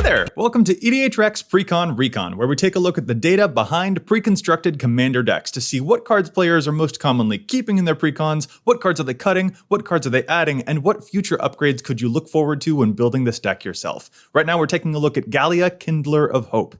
there! Welcome to EDHREC's Precon Recon, where we take a look at the data behind pre-constructed commander decks to see what cards players are most commonly keeping in their precons, what cards are they cutting, what cards are they adding, and what future upgrades could you look forward to when building this deck yourself. Right now we're taking a look at Galea, Kindler of Hope.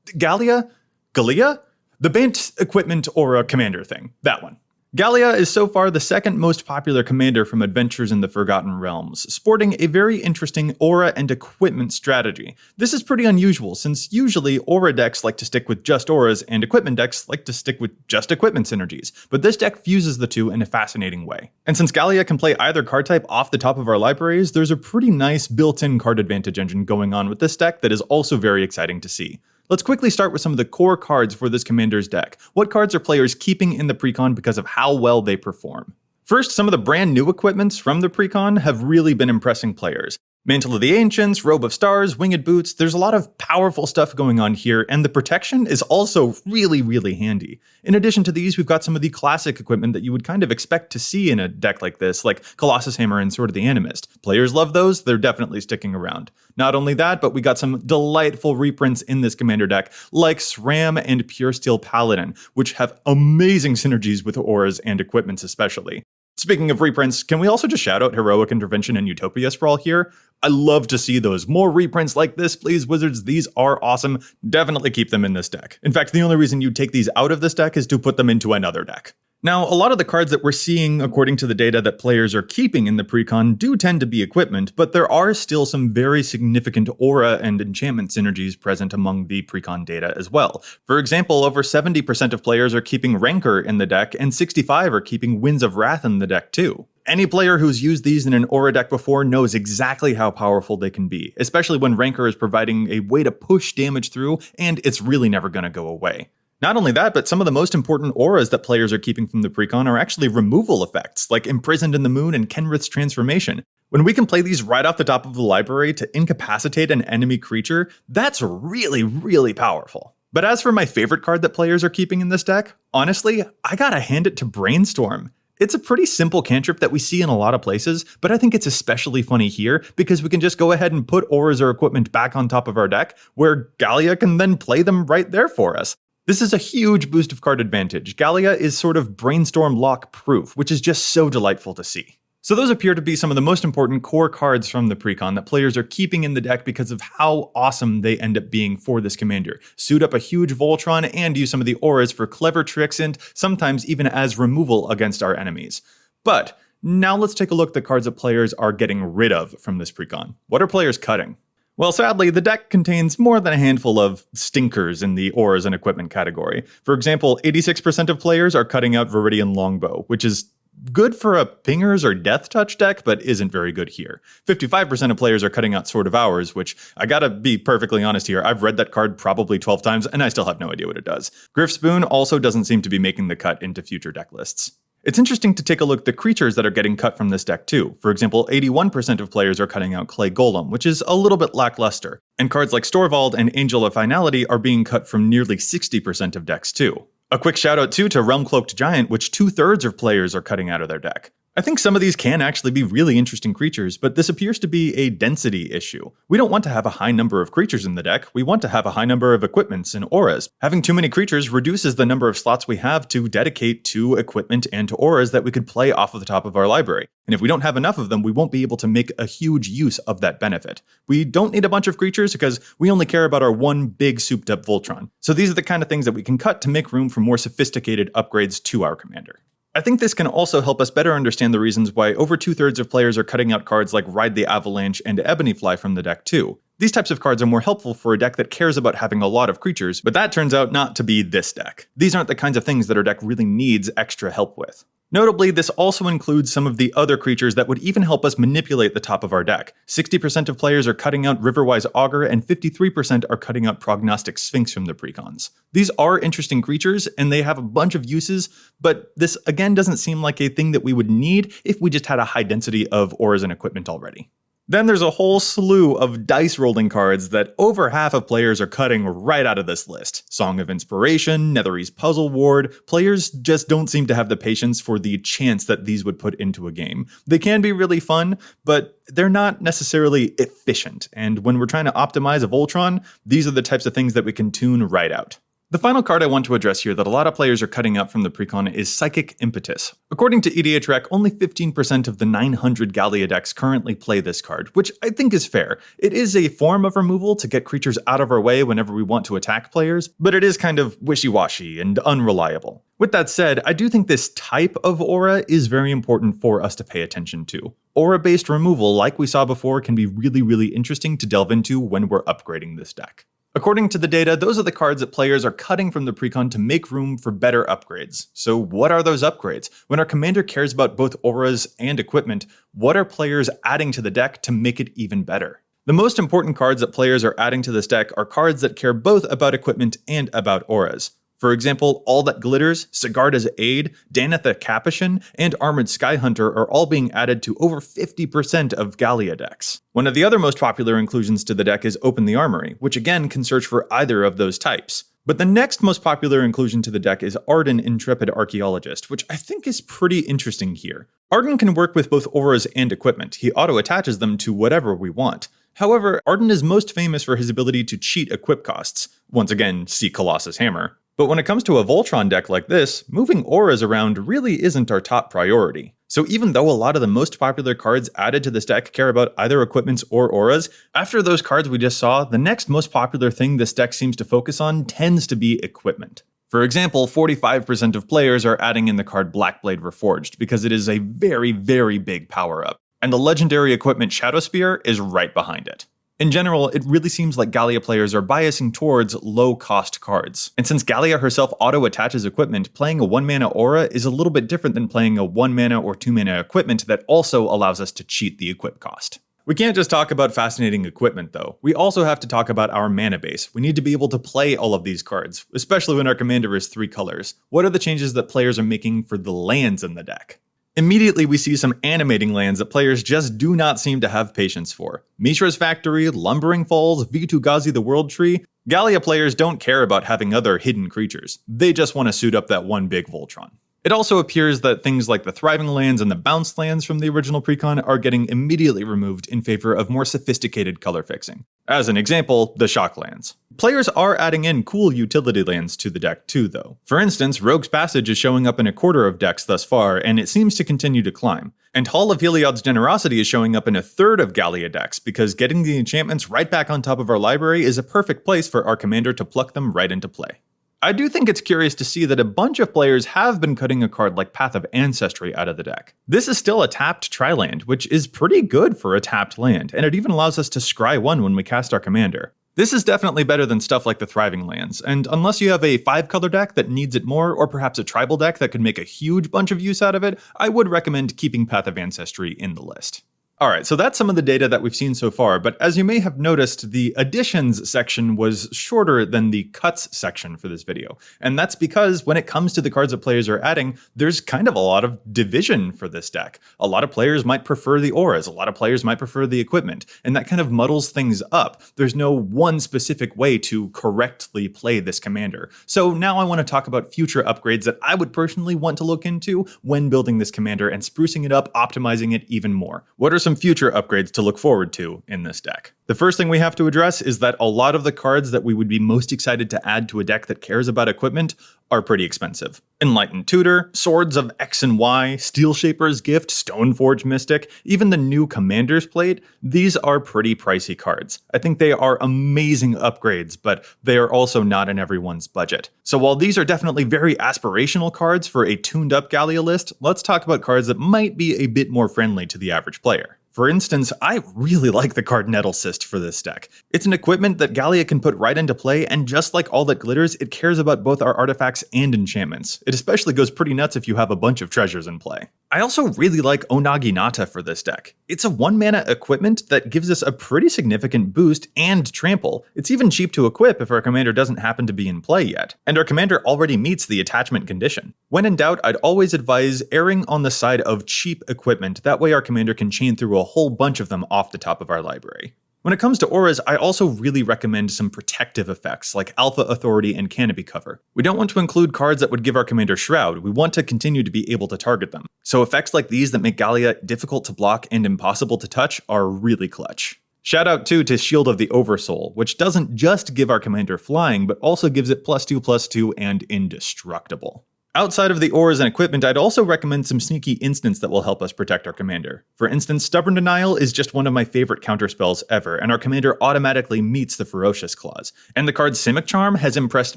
Galea? Galea? The Bant equipment aura commander thing. That one. Galea is so far the second most popular commander from Adventures in the Forgotten Realms, sporting a very interesting aura and equipment strategy. This is pretty unusual, since usually aura decks like to stick with just auras and equipment decks like to stick with just equipment synergies, but this deck fuses the two in a fascinating way. And since Galea can play either card type off the top of our libraries, there's a pretty nice built-in card advantage engine going on with this deck that is also very exciting to see. Let's quickly start with some of the core cards for this commander's deck. What cards are players keeping in the precon because of how well they perform? First, some of the brand new equipments from the precon have really been impressing players. Mantle of the Ancients, Robe of Stars, Winged Boots, there's a lot of powerful stuff going on here, and the protection is also really handy. In addition to these, we've got some of the classic equipment that you would kind of expect to see in a deck like this, like Colossus Hammer and Sword of the Animist. Players love those, they're definitely sticking around. Not only that, but we got some delightful reprints in this commander deck, like SRAM and Pure Steel Paladin, which have amazing synergies with auras and equipments especially. Speaking of reprints, can we also just shout out Heroic Intervention and Utopia Sprawl here? I love to see those. More reprints like this, please, Wizards. These are awesome. Definitely keep them in this deck. In fact, the only reason you take these out of this deck is to put them into another deck. Now, a lot of the cards that we're seeing, according to the data that players are keeping in the precon, do tend to be equipment, but there are still some very significant aura and enchantment synergies present among the precon data as well. For example, over 70% of players are keeping Rancor in the deck, and 65% are keeping Winds of Wrath in the deck too. Any player who's used these in an aura deck before knows exactly how powerful they can be, especially when Rancor is providing a way to push damage through, and it's really never going to go away. Not only that, but some of the most important auras that players are keeping from the precon are actually removal effects, like Imprisoned in the Moon and Kenrith's Transformation. When we can play these right off the top of the library to incapacitate an enemy creature, that's really powerful. But as for my favorite card that players are keeping in this deck, honestly, I gotta hand it to Brainstorm. It's a pretty simple cantrip that we see in a lot of places, but I think it's especially funny here because we can just go ahead and put auras or equipment back on top of our deck, where Galea can then play them right there for us. This is a huge boost of card advantage. Galea is sort of Brainstorm lock proof, which is just so delightful to see. So those appear to be some of the most important core cards from the precon that players are keeping in the deck because of how awesome they end up being for this commander. Suit up a huge Voltron and use some of the auras for clever tricks and sometimes even as removal against our enemies. But now let's take a look at the cards that players are getting rid of from this precon. What are players cutting? Well, sadly, the deck contains more than a handful of stinkers in the auras and equipment category. For example, 86% of players are cutting out Viridian Longbow, which is good for a Pingers or Death Touch deck, but isn't very good here. 55% of players are cutting out Sword of Hours, which, I gotta be perfectly honest here, I've read that card probably 12 times, and I still have no idea what it does. Griff Spoon also doesn't seem to be making the cut into future deck lists. It's interesting to take a look at the creatures that are getting cut from this deck too. For example, 81% of players are cutting out Clay Golem, which is a little bit lackluster. And cards like Storvald and Angel of Finality are being cut from nearly 60% of decks too. A quick shout out too to Realm Cloaked Giant, which 2/3 of players are cutting out of their deck. I think some of these can actually be really interesting creatures, but this appears to be a density issue. We don't want to have a high number of creatures in the deck, we want to have a high number of equipments and auras. Having too many creatures reduces the number of slots we have to dedicate to equipment and to auras that we could play off of the top of our library. And if we don't have enough of them, we won't be able to make a huge use of that benefit. We don't need a bunch of creatures because we only care about our one big souped up Voltron. So these are the kind of things that we can cut to make room for more sophisticated upgrades to our commander. I think this can also help us better understand the reasons why over 2/3 of players are cutting out cards like Ride the Avalanche and Ebony Fly from the deck too. These types of cards are more helpful for a deck that cares about having a lot of creatures, but that turns out not to be this deck. These aren't the kinds of things that our deck really needs extra help with. Notably, this also includes some of the other creatures that would even help us manipulate the top of our deck. 60% of players are cutting out Riverwise Augur, and 53% are cutting out Prognostic Sphinx from the precons. These are interesting creatures, and they have a bunch of uses, but this again doesn't seem like a thing that we would need if we just had a high density of auras and equipment already. Then there's a whole slew of dice rolling cards that over half of players are cutting right out of this list. Song of Inspiration, Netherese Puzzle Ward. Players just don't seem to have the patience for the chance that these would put into a game. They can be really fun, but they're not necessarily efficient. And when we're trying to optimize a Voltron, these are the types of things that we can tune right out. The final card I want to address here that a lot of players are cutting up from the Precon is Psychic Impetus. According to EDHREC, only 15% of the 900 Galea decks currently play this card, which I think is fair. It is a form of removal to get creatures out of our way whenever we want to attack players, but it is kind of wishy-washy and unreliable. With that said, I do think this type of aura is very important for us to pay attention to. Aura-based removal, like we saw before, can be really interesting to delve into when we're upgrading this deck. According to the data, those are the cards that players are cutting from the Precon to make room for better upgrades. So what are those upgrades? When our commander cares about both auras and equipment, what are players adding to the deck to make it even better? The most important cards that players are adding to this deck are cards that care both about equipment and about auras. For example, All That Glitters, Sigarda's Aid, Daneth the Capuchin, and Armored Skyhunter are all being added to over 50% of Galea decks. One of the other most popular inclusions to the deck is Open the Armory, which again can search for either of those types. But the next most popular inclusion to the deck is Arden Intrepid Archaeologist, which I think is pretty interesting here. Arden can work with both auras and equipment. He auto-attaches them to whatever we want. However, Arden is most famous for his ability to cheat equip costs. Once again, see Colossus Hammer. But when it comes to a Voltron deck like this, moving auras around really isn't our top priority. So even though a lot of the most popular cards added to this deck care about either equipments or auras, after those cards we just saw, the next most popular thing this deck seems to focus on tends to be equipment. For example, 45% of players are adding in the card Blackblade Reforged because it is a very big power-up, and the legendary equipment Shadow Spear is right behind it. In general, it really seems like Galea players are biasing towards low-cost cards. And since Galea herself auto-attaches equipment, playing a 1-mana aura is a little bit different than playing a 1-mana or 2-mana equipment that also allows us to cheat the equip cost. We can't just talk about fascinating equipment though. We also have to talk about our mana base. We need to be able to play all of these cards, especially when our commander is 3 colors. What are the changes that players are making for the lands in the deck? Immediately, we see some animating lands that players just do not seem to have patience for. Mishra's Factory, Lumbering Falls, Vitu-Ghazi the World Tree. Galea players don't care about having other hidden creatures. They just want to suit up that one big Voltron. It also appears that things like the Thriving Lands and the Bounce Lands from the original Precon are getting immediately removed in favor of more sophisticated color fixing. As an example, the Shock Lands. Players are adding in cool utility lands to the deck too, though. For instance, Rogue's Passage is showing up in a quarter of decks thus far, and it seems to continue to climb. And Hall of Heliod's Generosity is showing up in a third of Galea decks, because getting the enchantments right back on top of our library is a perfect place for our commander to pluck them right into play. I do think it's curious to see that a bunch of players have been cutting a card like Path of Ancestry out of the deck. This is still a tapped tri-land, which is pretty good for a tapped land, and it even allows us to scry 1 when we cast our commander. This is definitely better than stuff like the Thriving Lands, and unless you have a 5-color deck that needs it more, or perhaps a tribal deck that could make a huge bunch of use out of it, I would recommend keeping Path of Ancestry in the list. Alright, so that's some of the data that we've seen so far, but as you may have noticed, the additions section was shorter than the cuts section for this video. And that's because when it comes to the cards that players are adding, there's kind of a lot of division for this deck. A lot of players might prefer the auras, a lot of players might prefer the equipment, and that kind of muddles things up. There's no one specific way to correctly play this commander. So now I want to talk about future upgrades that I would personally want to look into when building this commander and sprucing it up, optimizing it even more. What are some future upgrades to look forward to in this deck? The first thing we have to address is that a lot of the cards that we would be most excited to add to a deck that cares about equipment are pretty expensive. Enlightened Tutor, Swords of X and Y, Steel Shaper's Gift, Stoneforge Mystic, even the new Commander's Plate, these are pretty pricey cards. I think they are amazing upgrades, but they are also not in everyone's budget. So while these are definitely very aspirational cards for a tuned up Galea list, let's talk about cards that might be a bit more friendly to the average player. For instance, I really like the card Nettlecyst for this deck. It's an equipment that Galea can put right into play, and just like All That Glitters, it cares about both our artifacts and enchantments. It especially goes pretty nuts if you have a bunch of treasures in play. I also really like Onaginata for this deck. It's a 1-mana equipment that gives us a pretty significant boost and trample. It's even cheap to equip if our commander doesn't happen to be in play yet, and our commander already meets the attachment condition. When in doubt, I'd always advise erring on the side of cheap equipment, that way our commander can chain through a whole bunch of them off the top of our library. When it comes to auras, I also really recommend some protective effects like Alpha Authority and Canopy Cover. We don't want to include cards that would give our commander Shroud, we want to continue to be able to target them. So effects like these that make Galea difficult to block and impossible to touch are really clutch. Shout out too to Shield of the Oversoul, which doesn't just give our commander flying, but also gives it +2/+2 and indestructible. Outside of the auras and equipment, I'd also recommend some sneaky instants that will help us protect our commander. For instance, Stubborn Denial is just one of my favorite counterspells ever, and our commander automatically meets the Ferocious Clause. And the card Simic Charm has impressed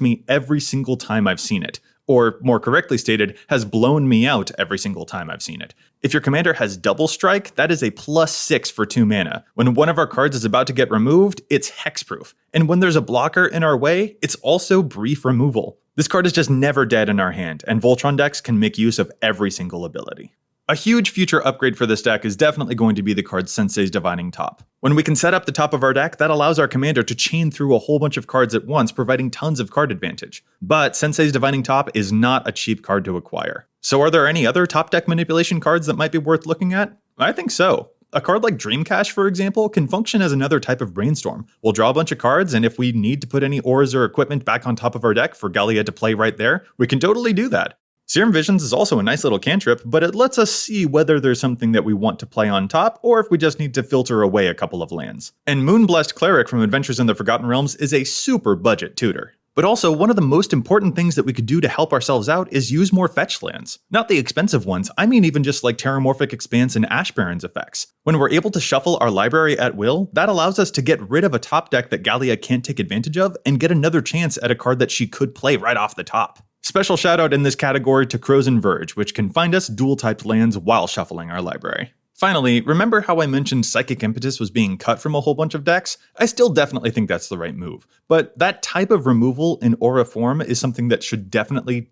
me every single time I've seen it. Or, more correctly stated, has blown me out every single time I've seen it. If your commander has Double Strike, that is a +6 for 2 mana. When one of our cards is about to get removed, it's hexproof. And when there's a blocker in our way, it's also brief removal. This card is just never dead in our hand, and Voltron decks can make use of every single ability. A huge future upgrade for this deck is definitely going to be the card Sensei's Divining Top. When we can set up the top of our deck, that allows our commander to chain through a whole bunch of cards at once, providing tons of card advantage. But Sensei's Divining Top is not a cheap card to acquire. So are there any other top deck manipulation cards that might be worth looking at? I think so. A card like Dreamcache, for example, can function as another type of brainstorm. We'll draw a bunch of cards, and if we need to put any auras or equipment back on top of our deck for Galea to play right there, we can totally do that. Serum Visions is also a nice little cantrip, but it lets us see whether there's something that we want to play on top, or if we just need to filter away a couple of lands. And Moonblessed Cleric from Adventures in the Forgotten Realms is a super budget tutor. But also, one of the most important things that we could do to help ourselves out is use more fetch lands. Not the expensive ones, I mean even just like Terramorphic Expanse and Ash Barrens effects. When we're able to shuffle our library at will, that allows us to get rid of a top deck that Galea can't take advantage of and get another chance at a card that she could play right off the top. Special shout out in this category to Crozen Verge, which can find us dual-typed lands while shuffling our library. Finally, remember how I mentioned Psychic Impetus was being cut from a whole bunch of decks? I still definitely think that's the right move, but that type of removal in aura form is something that should definitely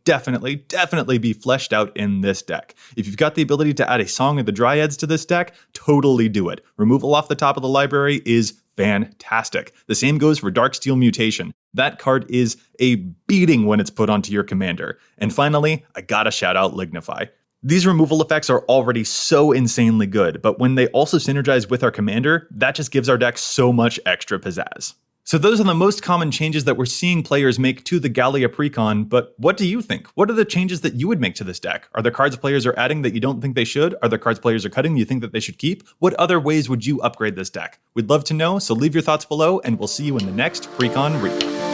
be fleshed out in this deck. If you've got the ability to add a Song of the Dryads to this deck, totally do it. Removal off the top of the library is fantastic. The same goes for Darksteel Mutation. That card is a beating when it's put onto your commander. And finally, I gotta shout out Lignify. These removal effects are already so insanely good, but when they also synergize with our commander, that just gives our deck so much extra pizzazz. So those are the most common changes that we're seeing players make to the Galea Precon, but what do you think? What are the changes that you would make to this deck? Are there cards players are adding that you don't think they should? Are there cards players are cutting you think that they should keep? What other ways would you upgrade this deck? We'd love to know, so leave your thoughts below, and we'll see you in the next Precon Recon.